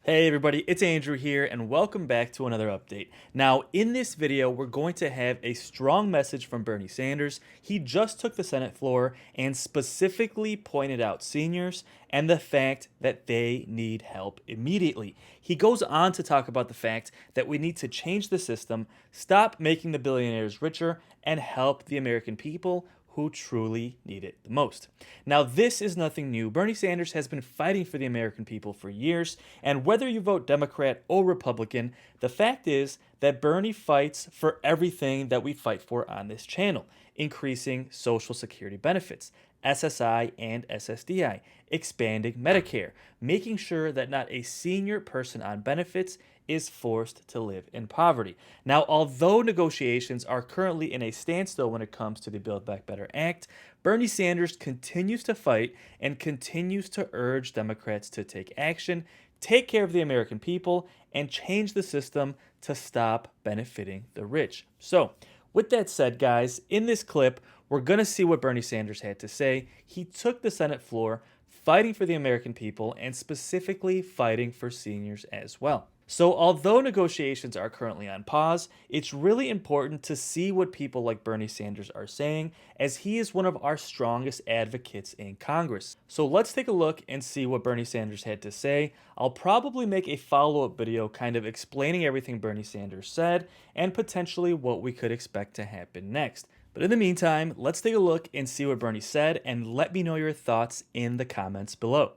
Hey everybody, it's Andrew here and welcome back to another update. Now, in this video, we're going to have a strong message from Bernie Sanders. He just took the Senate floor and specifically pointed out seniors and the fact that they need help immediately. He goes on to talk about the fact that we need to change the system, stop making the billionaires richer, and help the American people who truly need it the most. Now, this is nothing new. Bernie Sanders has been fighting for the American people for years, and whether you vote Democrat or Republican, the fact is that Bernie fights for everything that we fight for on this channel: increasing Social Security benefits, SSI and SSDI, expanding Medicare, making sure that not a senior person on benefits is forced to live in poverty. Now, although negotiations are currently in a standstill when it comes to the Build Back Better Act, Bernie Sanders continues to fight and continues to urge Democrats to take action, take care of the American people, and change the system to stop benefiting the rich. So, with that said, guys, in this clip, we're going to see what Bernie Sanders had to say. He took the Senate floor fighting for the American people and specifically fighting for seniors as well. So, although negotiations are currently on pause, it's really important to see what people like Bernie Sanders are saying, as he is one of our strongest advocates in Congress. So, let's take a look and see what Bernie Sanders had to say. I'll probably make a follow-up video kind of explaining everything Bernie Sanders said and potentially what we could expect to happen next. But in the meantime, let's take a look and see what Bernie said, and let me know your thoughts in the comments below.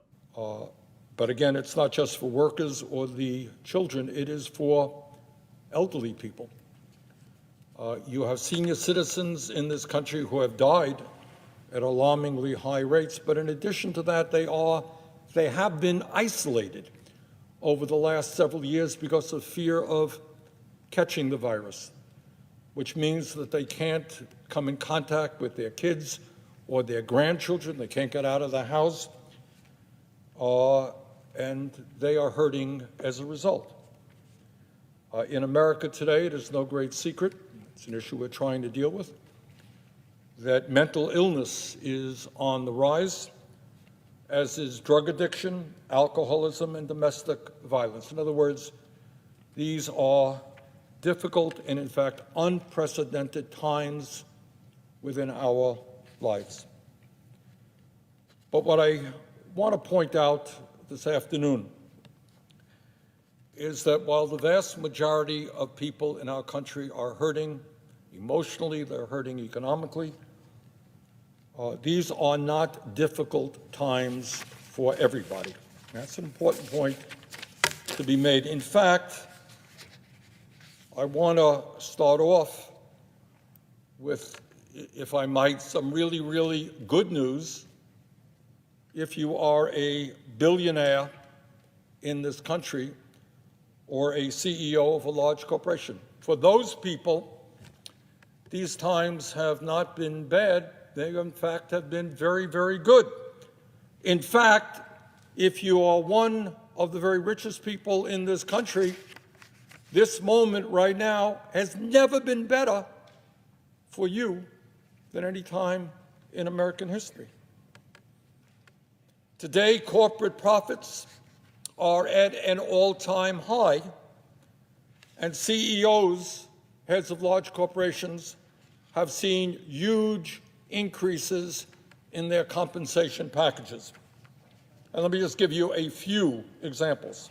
But again, it's not just for workers or the children, it is for elderly people. You have senior citizens in this country who have died at alarmingly high rates, but in addition to that, they have been isolated over the last several years because of fear of catching the virus, which means that they can't come in contact with their kids or their grandchildren. They can't get out of the house. And they are hurting as a result. In America today, it is no great secret, it's an issue we're trying to deal with, that mental illness is on the rise, as is drug addiction, alcoholism, and domestic violence. In other words, these are difficult and, in fact, unprecedented times within our lives. But what I want to point out this afternoon is that while the vast majority of people in our country are hurting emotionally, they're hurting economically, these are not difficult times for everybody. That's an important point to be made. In fact, I want to start off with, if I might, some really, really good news. If you are a billionaire in this country or a CEO of a large corporation, for those people, these times have not been bad. They, in fact, have been very, very good. In fact, if you are one of the very richest people in this country, this moment right now has never been better for you than any time in American history. Today, corporate profits are at an all-time high, and CEOs, heads of large corporations, have seen huge increases in their compensation packages. And let me just give you a few examples.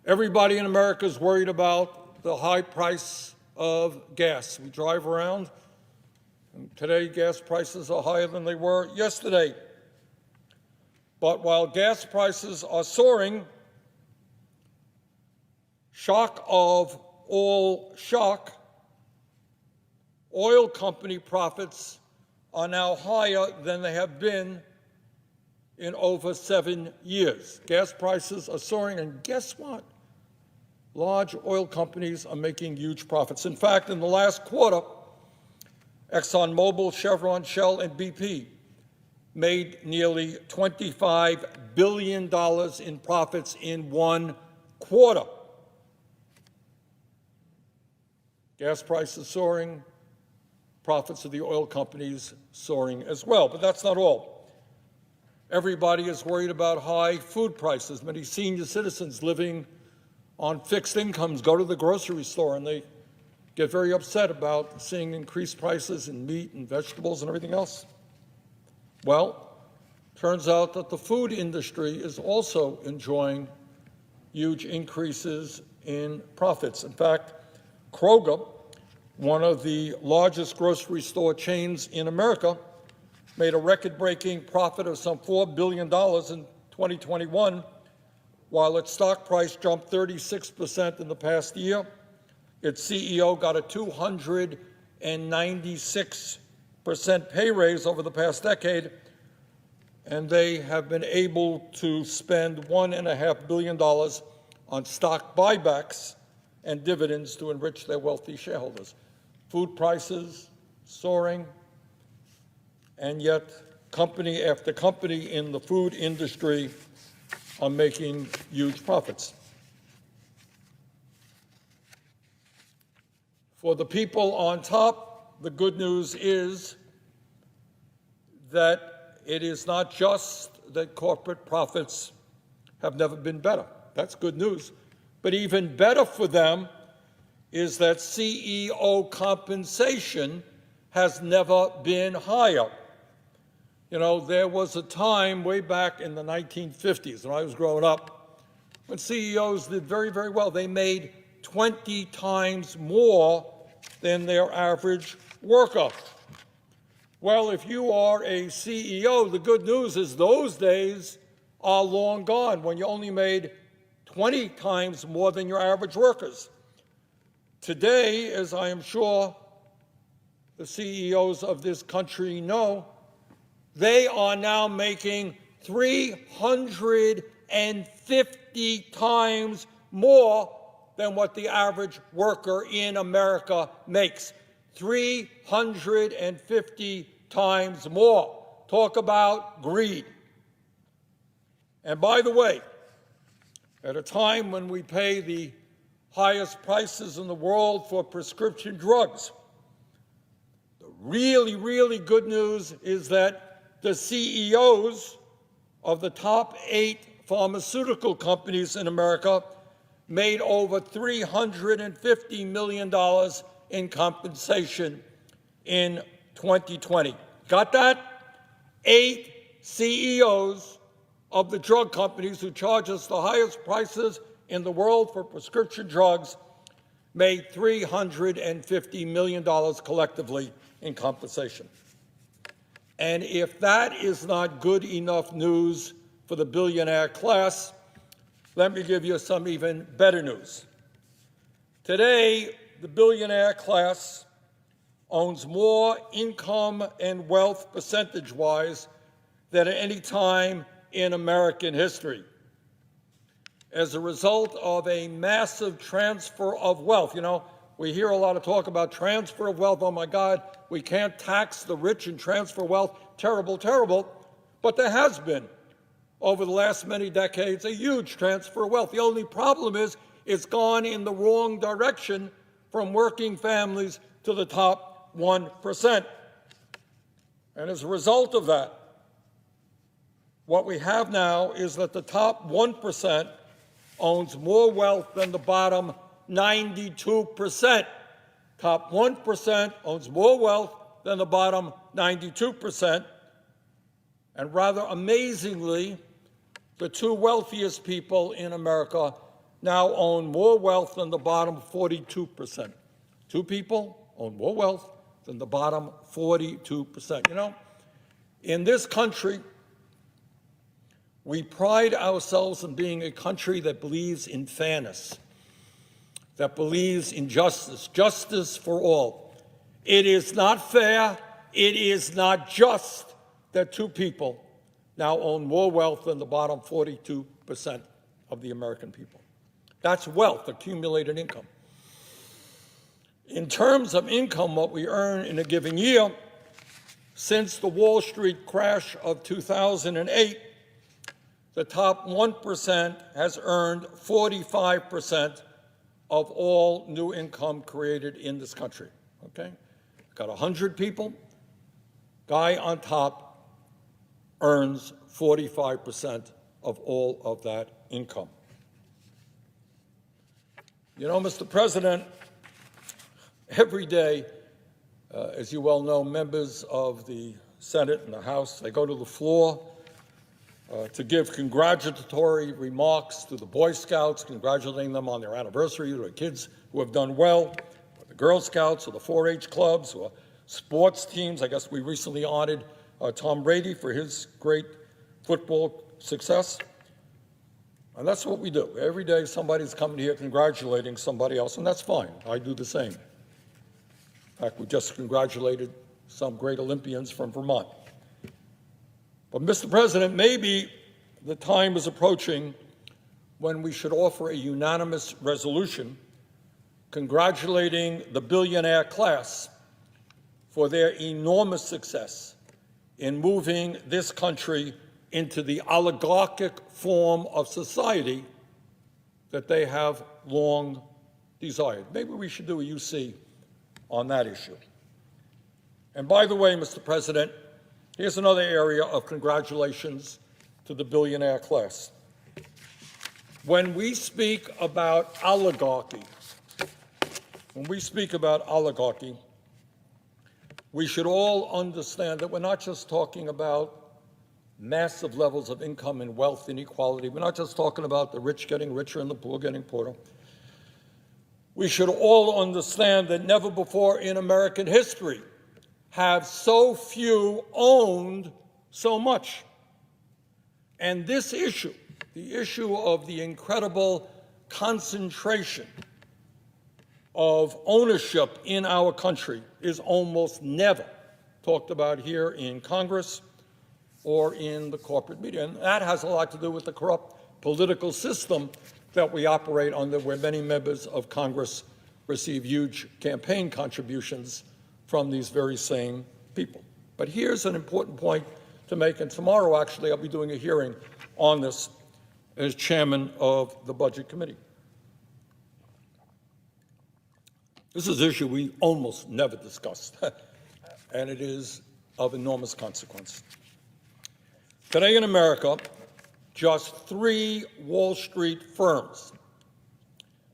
Everybody in America is worried about the high price of gas. We drive around, and today gas prices are higher than they were yesterday. But while gas prices are soaring, shock of all shock, oil company profits are now higher than they have been in over 7 years. Gas prices are soaring, and guess what? Large oil companies are making huge profits. In fact, in the last quarter, ExxonMobil, Chevron, Shell, and BP made nearly $25 billion in profits in 1 quarter. Gas prices soaring, profits of the oil companies soaring as well. But that's not all. Everybody is worried about high food prices. Many senior citizens living on fixed incomes go to the grocery store and they get very upset about seeing increased prices in meat and vegetables and everything else. Well, turns out that the food industry is also enjoying huge increases in profits. In fact, Kroger, one of the largest grocery store chains in America, made a record-breaking profit of some $4 billion in 2021, while its stock price jumped 36% in the past year. Its CEO got a 296% pay raise over the past decade, and they have been able to spend $1.5 billion on stock buybacks and dividends to enrich their wealthy shareholders. Food prices soaring, and yet company after company in the food industry are making huge profits. For the people on top, the good news is that it is not just that corporate profits have never been better. That's good news. But even better for them is that CEO compensation has never been higher. You know, there was a time way back in the 1950s when I was growing up when CEOs did very, very well. They made 20 times more than their average worker. Well, if you are a CEO, the good news is those days are long gone when you only made 20 times more than your average workers. Today, as I am sure the CEOs of this country know, they are now making 350 times more than what the average worker in America makes. 350 times more. Talk about greed. And by the way, at a time when we pay the highest prices in the world for prescription drugs, the really, really good news is that the CEOs of the top 8 pharmaceutical companies in America made over $350 million in compensation in 2020. Got that? 8 CEOs of the drug companies who charge us the highest prices in the world for prescription drugs made $350 million collectively in compensation. And if that is not good enough news for the billionaire class, let me give you some even better news. Today, the billionaire class owns more income and wealth percentage-wise than at any time in American history. As a result of a massive transfer of wealth, you know, we hear a lot of talk about transfer of wealth. Oh my God, we can't tax the rich and transfer wealth. Terrible, terrible. But there has been, over the last many decades, a huge transfer of wealth. The only problem is it's gone in the wrong direction from working families to the top 1%. And as a result of that, what we have now is that the top 1% owns more wealth than the bottom 92%. Top 1% owns more wealth than the bottom 92%. And rather amazingly, the 2 wealthiest people in America now own more wealth than the bottom 42%. 2 people own more wealth than the bottom 42%. You know, in this country, we pride ourselves in being a country that believes in fairness, that believes in justice, justice for all. It is not fair, it is not just that 2 people now own more wealth than the bottom 42% of the American people. That's wealth, accumulated income. In terms of income, what we earn in a given year, since the Wall Street crash of 2008, the top 1% has earned 45% of all new income created in this country, okay? Got 100 people, guy on top earns 45% of all of that income. You know, Mr. President, every day, as you well know, members of the Senate and the House, they go to the floor to give congratulatory remarks to the Boy Scouts, congratulating them on their anniversary, to the kids who have done well, or the Girl Scouts, or the 4-H clubs, or sports teams. I guess we recently honored Tom Brady for his great football success. And that's what we do. Every day somebody's coming here congratulating somebody else, and that's fine. I do the same. In fact, we just congratulated some great Olympians from Vermont. But, Mr. President, maybe the time is approaching when we should offer a unanimous resolution congratulating the billionaire class for their enormous success in moving this country into the oligarchic form of society that they have long desired. Maybe we should do a UC on that issue. And by the way, Mr. President, here's another area of congratulations to the billionaire class. When we speak about oligarchy, we should all understand that we're not just talking about massive levels of income and wealth inequality. We're not just talking about the rich getting richer and the poor getting poorer. We should all understand that never before in American history have so few owned so much. And this issue, the issue of the incredible concentration of ownership in our country, is almost never talked about here in Congress or in the corporate media. And that has a lot to do with the corrupt political system that we operate under, where many members of Congress receive huge campaign contributions from these very same people. But here's an important point to make, and tomorrow, actually, I'll be doing a hearing on this as chairman of the Budget Committee. This is an issue we almost never discuss, and it is of enormous consequence. Today in America, just 3 Wall Street firms,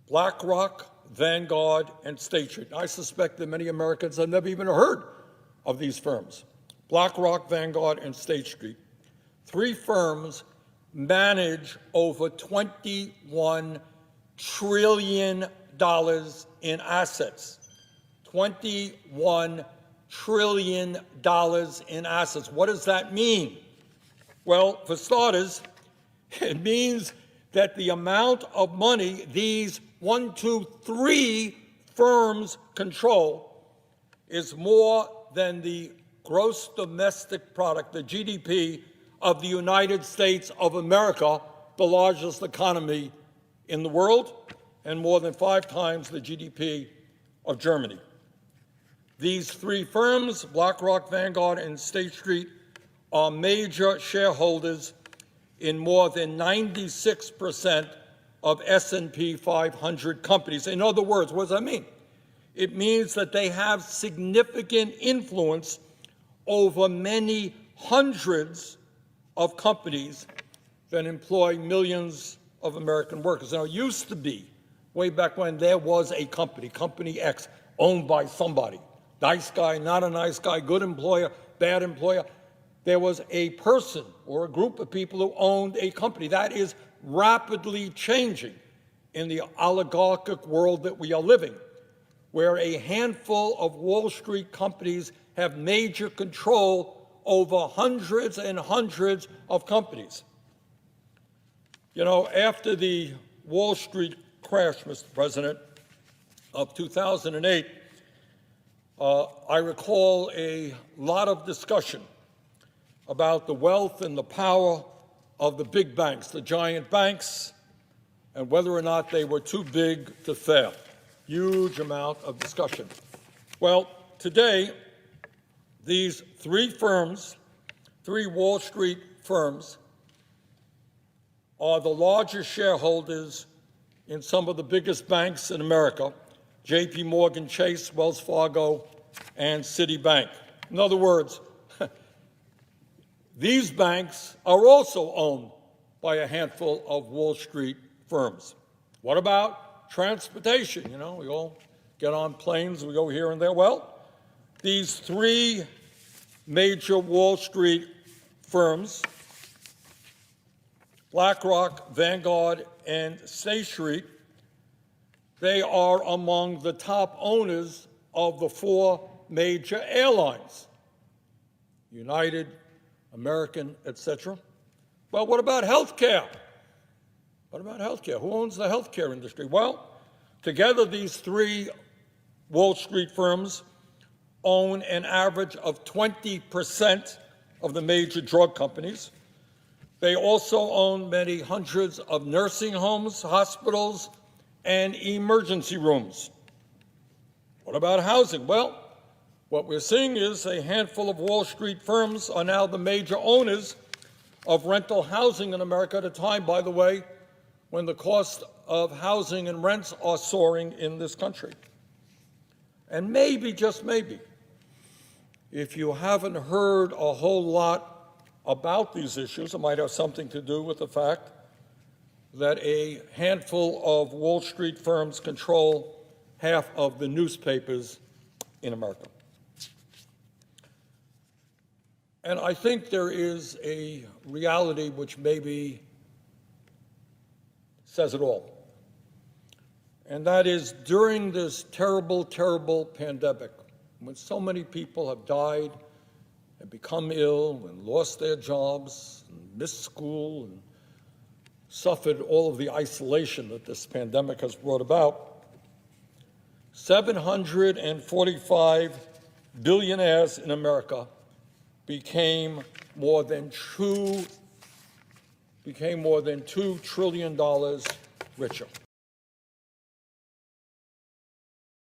BlackRock, Vanguard, and State Street. I suspect that many Americans have never even heard of these firms. BlackRock, Vanguard, and State Street. 3 firms manage over $21 trillion in assets. $21 trillion in assets. What does that mean? Well, for starters, it means that the amount of money these 3 firms control is more than the gross domestic product, the GDP of the United States of America, the largest economy in the world, and more than 5 times the GDP of Germany. These 3 firms, BlackRock, Vanguard, and State Street, are major shareholders in more than 96% of S&P 500 companies. In other words, what does that mean? It means that they have significant influence over many hundreds of companies that employ millions of American workers. Now, it used to be, way back when, there was a company, Company X, owned by somebody. Nice guy, not a nice guy, good employer, bad employer. There was a person or a group of people who owned a company. That is rapidly changing in the oligarchic world that we are living, where a handful of Wall Street companies have major control over hundreds and hundreds of companies. You know, after the Wall Street crash, Mr. President, of 2008, I recall a lot of discussion about the wealth and the power of the big banks, the giant banks, and whether or not they were too big to fail. Huge amount of discussion. Well, today, these 3 firms, 3 Wall Street firms, are the largest shareholders in some of the biggest banks in America: J.P. Morgan Chase, Wells Fargo, and Citibank. In other words, These banks are also owned by a handful of Wall Street firms. What about transportation? You know, we all get on planes, we go here and there. Well, these three major Wall Street firms, BlackRock, Vanguard, and State Street, they are among the top owners of the four major airlines, United, American, etc. Well, what about health care? What about health care? Who owns the health care industry? Well, together these three Wall Street firms own an average of 20% of the major drug companies. They also own many hundreds of nursing homes, hospitals, and emergency rooms. What about housing? Well, what we're seeing is a handful of Wall Street firms are now the major owners of rental housing in America at a time, by the way, when the cost of housing and rents are soaring in this country. And maybe, just maybe, if you haven't heard a whole lot about these issues, it might have something to do with the fact that a handful of Wall Street firms control half of the newspapers in America. And I think there is a reality which maybe says it all. And that is, during this terrible, terrible pandemic, when so many people have died and become ill and lost their jobs and missed school and suffered all of the isolation that this pandemic has brought about, 745 billionaires in America became more than $2 trillion richer.